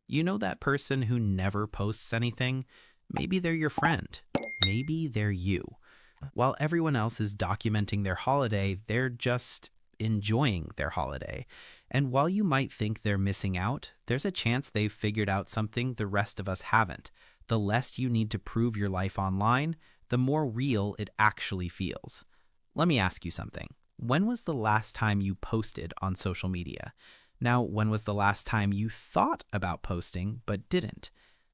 You know that person who never posts anything? Maybe they're your friend. Maybe they're you. While everyone else is documenting their holiday, they're just enjoying their holiday. And while you might think they're missing out, there's a chance they've figured out something the rest of us haven't. The less you need to prove your life online, the more real it actually feels. Let me ask you something. When was the last time you posted on social media? Now, when was the last time you thought about posting but didn't?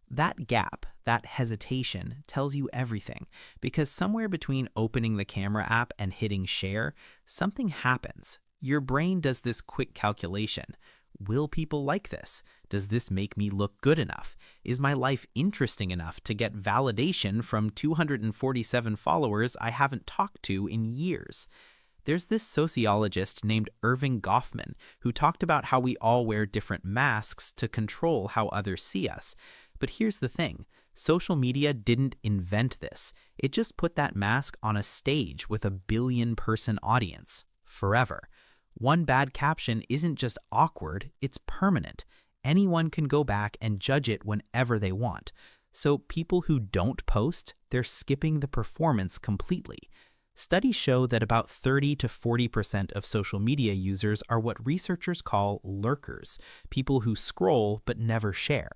That gap, that hesitation, tells you everything, because somewhere between opening the camera app and hitting share, something happens. Your brain does this quick calculation. Will people like this? Does this make me look good enough? Is my life interesting enough to get validation from 247 followers I haven't talked to in years? There's this sociologist named Irving Goffman who talked about how we all wear different masks to control how others see us. But here's the thing, social media didn't invent this. It just put that mask on a stage with a billion-person audience, forever. One bad caption isn't just awkward, it's permanent. Anyone can go back and judge it whenever they want. So people who don't post, they're skipping the performance completely. Studies show that about 30 to 40% of social media users are what researchers call lurkers, people who scroll but never share.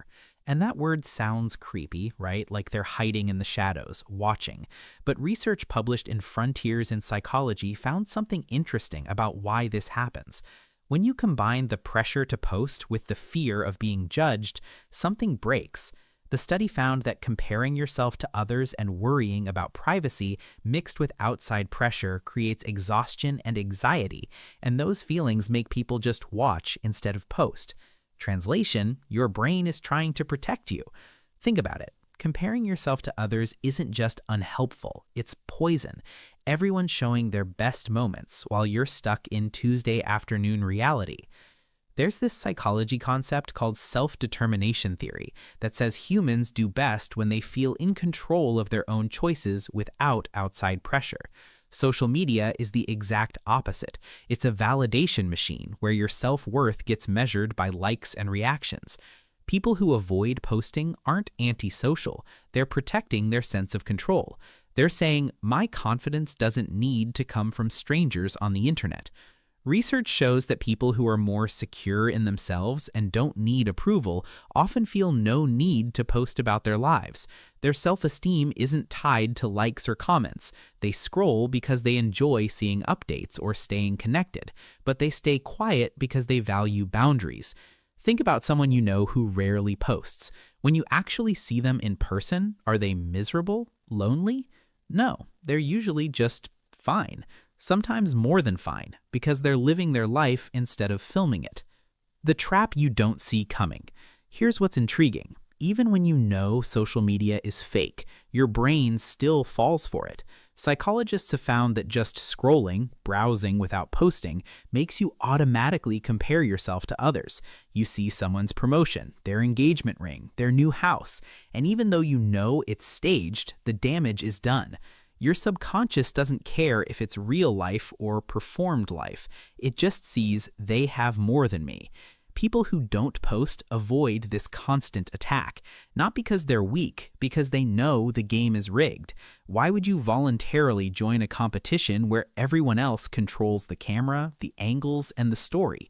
And that word sounds creepy, right? Like they're hiding in the shadows, watching. But research published in Frontiers in Psychology found something interesting about why this happens. When you combine the pressure to post with the fear of being judged, something breaks. The study found that comparing yourself to others and worrying about privacy mixed with outside pressure creates exhaustion and anxiety, and those feelings make people just watch instead of post. Translation, your brain is trying to protect you. Think about it. Comparing yourself to others isn't just unhelpful, it's poison. Everyone's showing their best moments while you're stuck in Tuesday afternoon reality. There's this psychology concept called self-determination theory that says humans do best when they feel in control of their own choices without outside pressure. Social media is the exact opposite. It's a validation machine where your self-worth gets measured by likes and reactions. People who avoid posting aren't antisocial. They're protecting their sense of control. They're saying, my confidence doesn't need to come from strangers on the internet. Research shows that people who are more secure in themselves and don't need approval often feel no need to post about their lives. Their self-esteem isn't tied to likes or comments. They scroll because they enjoy seeing updates or staying connected, but they stay quiet because they value boundaries. Think about someone you know who rarely posts. When you actually see them in person, are they miserable? Lonely? No, they're usually just fine. Sometimes more than fine, because they're living their life instead of filming it. The trap you don't see coming. Here's what's intriguing. Even when you know social media is fake, your brain still falls for it. Psychologists have found that just scrolling, browsing without posting, makes you automatically compare yourself to others. You see someone's promotion, their engagement ring, their new house, and even though you know it's staged, the damage is done. Your subconscious doesn't care if it's real life or performed life. It just sees they have more than me. People who don't post avoid this constant attack, not because they're weak, because they know the game is rigged. Why would you voluntarily join a competition where everyone else controls the camera, the angles, and the story?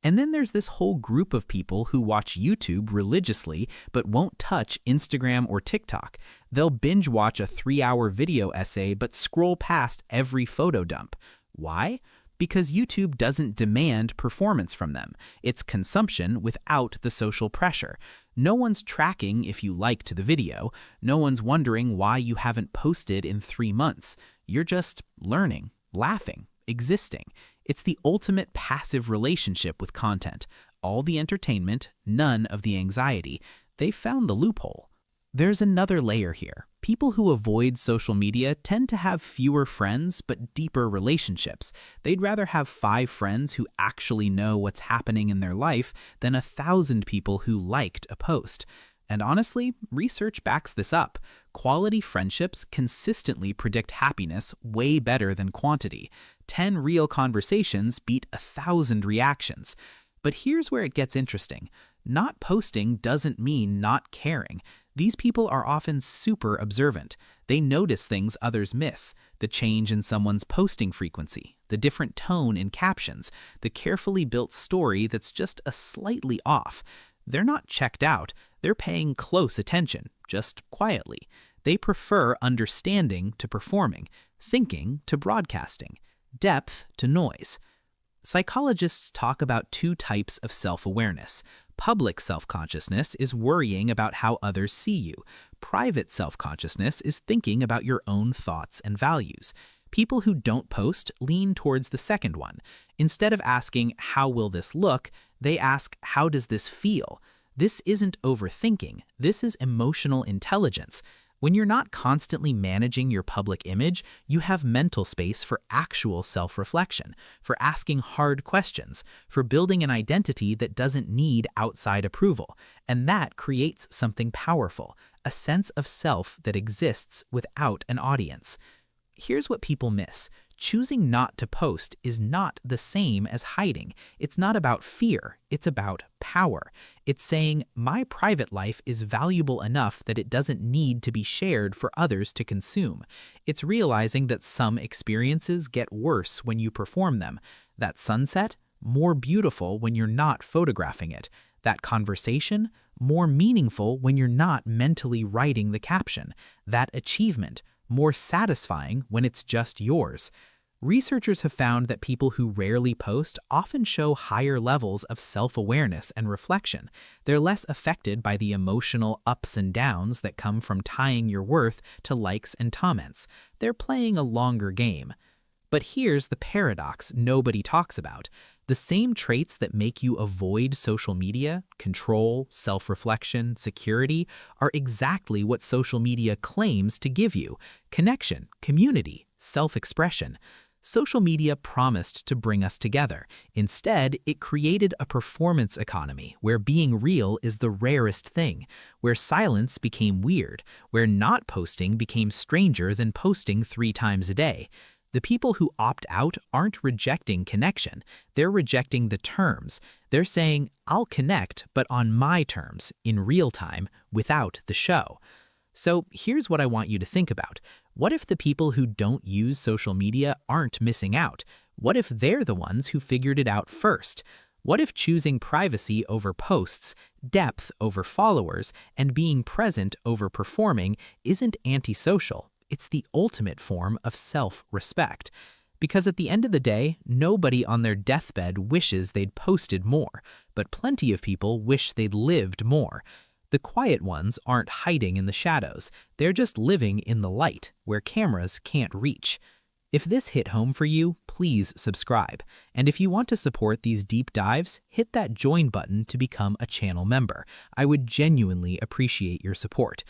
And then there's this whole group of people who watch YouTube religiously but won't touch Instagram or TikTok. They'll binge watch a 3-hour video essay but scroll past every photo dump. Why? Because YouTube doesn't demand performance from them. It's consumption without the social pressure. No one's tracking if you liked the video. No one's wondering why you haven't posted in 3 months. You're just learning, laughing, existing. It's the ultimate passive relationship with content. All the entertainment, none of the anxiety. They've found the loophole. There's another layer here. People who avoid social media tend to have fewer friends but deeper relationships. They'd rather have 5 friends who actually know what's happening in their life than 1,000 people who liked a post. And honestly, research backs this up. Quality friendships consistently predict happiness way better than quantity. 10 real conversations beat 1,000 reactions. But here's where it gets interesting. Not posting doesn't mean not caring. These people are often super observant. They notice things others miss, the change in someone's posting frequency, the different tone in captions, the carefully built story that's just a slightly off. They're not checked out, they're paying close attention, just quietly. They prefer understanding to performing, thinking to broadcasting, depth to noise. Psychologists talk about two types of self-awareness. Public self-consciousness is worrying about how others see you. Private self-consciousness is thinking about your own thoughts and values. People who don't post lean towards the second one. Instead of asking, "How will this look?" they ask, "How does this feel?" This isn't overthinking. This is emotional intelligence. When you're not constantly managing your public image, you have mental space for actual self-reflection, for asking hard questions, for building an identity that doesn't need outside approval. And that creates something powerful, a sense of self that exists without an audience. Here's what people miss. Choosing not to post is not the same as hiding. It's not about fear, it's about power. It's saying, my private life is valuable enough that it doesn't need to be shared for others to consume. It's realizing that some experiences get worse when you perform them. That sunset, more beautiful when you're not photographing it. That conversation, more meaningful when you're not mentally writing the caption. That achievement, more satisfying when it's just yours. Researchers have found that people who rarely post often show higher levels of self-awareness and reflection. They're less affected by the emotional ups and downs that come from tying your worth to likes and comments. They're playing a longer game. But here's the paradox nobody talks about. The same traits that make you avoid social media, control, self-reflection, security, are exactly what social media claims to give you: connection, community, self-expression. Social media promised to bring us together. Instead, it created a performance economy where being real is the rarest thing, where silence became weird, where not posting became stranger than posting 3 times a day. The people who opt out aren't rejecting connection, they're rejecting the terms. They're saying, I'll connect, but on my terms, in real time, without the show. So here's what I want you to think about. What if the people who don't use social media aren't missing out? What if they're the ones who figured it out first? What if choosing privacy over posts, depth over followers, and being present over performing isn't antisocial? It's the ultimate form of self-respect. Because at the end of the day, nobody on their deathbed wishes they'd posted more, but plenty of people wish they'd lived more. The quiet ones aren't hiding in the shadows. They're just living in the light, where cameras can't reach. If this hit home for you, please subscribe. And if you want to support these deep dives, hit that join button to become a channel member. I would genuinely appreciate your support.